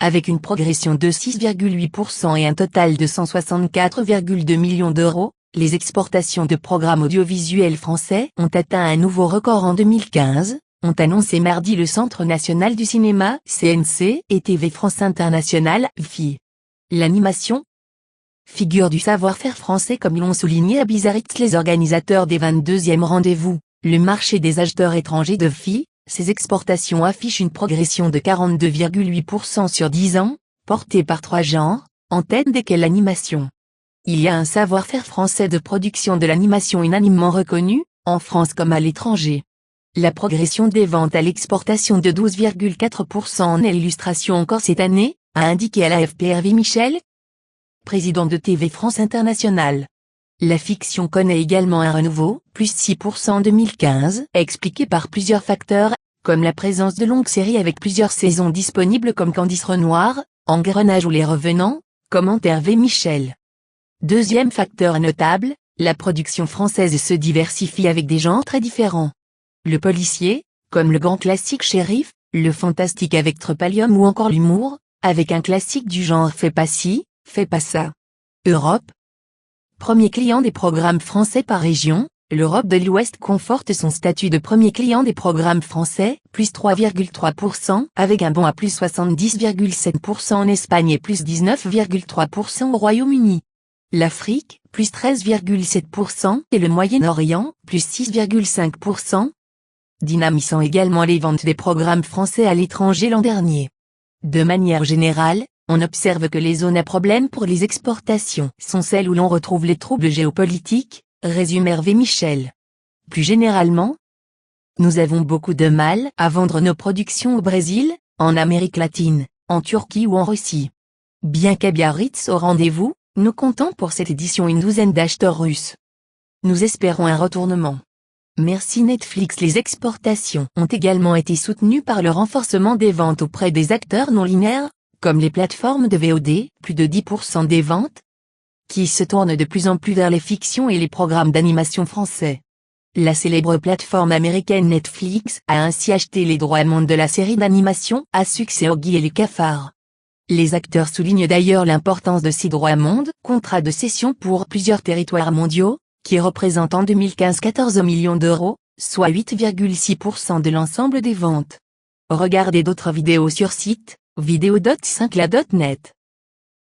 Avec une progression de 6,8% et un total de 164,2 millions d'euros, les exportations de programmes audiovisuels français ont atteint un nouveau record en 2015, ont annoncé mardi le Centre national du cinéma (CNC) et TV France Internationale (FI). L'animation, figure du savoir-faire français comme l'ont souligné à Biarritz les organisateurs des 22e rendez-vous, le marché des acheteurs étrangers de FI. Ces exportations affichent une progression de 42,8% sur 10 ans, portée par 3 genres, en tête desquels l'animation. Il y a un savoir-faire français de production de l'animation unanimement reconnu, en France comme à l'étranger. La progression des ventes à l'exportation de 12,4% en est l'illustration encore cette année, a indiqué à l'AFP Hervé Michel, président de TV France Internationale. La fiction connaît également un renouveau, plus 6% en 2015, expliqué par plusieurs facteurs, comme la présence de longues séries avec plusieurs saisons disponibles comme Candice Renoir, Engrenage ou Les Revenants, commente Hervé Michel. Deuxième facteur notable, la production française se diversifie avec des genres très différents. Le policier, comme le grand classique Shérif, le fantastique avec Trepalium ou encore l'humour, avec un classique du genre Fais pas ci, fais pas ça. Europe. Premier client des programmes français par région, l'Europe de l'Ouest conforte son statut de premier client des programmes français, plus 3,3%, avec un bond à plus 70,7% en Espagne et plus 19,3% au Royaume-Uni. L'Afrique, plus 13,7% et le Moyen-Orient, plus 6,5%, dynamisant également les ventes des programmes français à l'étranger l'an dernier. De manière générale, on observe que les zones à problème pour les exportations sont celles où l'on retrouve les troubles géopolitiques, résume Hervé Michel. Plus généralement, nous avons beaucoup de mal à vendre nos productions au Brésil, en Amérique latine, en Turquie ou en Russie. Bien qu'à Biarritz au rendez-vous, nous comptons pour cette édition une douzaine d'acheteurs russes. Nous espérons un retournement. Merci Netflix. Les exportations ont également été soutenues par le renforcement des ventes auprès des acteurs non linéaires, comme les plateformes de VOD, plus de 10% des ventes, qui se tournent de plus en plus vers les fictions et les programmes d'animation français. La célèbre plateforme américaine Netflix a ainsi acheté les droits monde de la série d'animation à succès Oggy et les Cafards. Les acteurs soulignent d'ailleurs l'importance de ces droits monde, contrat de cession pour plusieurs territoires mondiaux, qui représentent en 2015 14 millions d'euros, soit 8,6% de l'ensemble des ventes. Regardez d'autres vidéos sur site, vidéo.5la.net.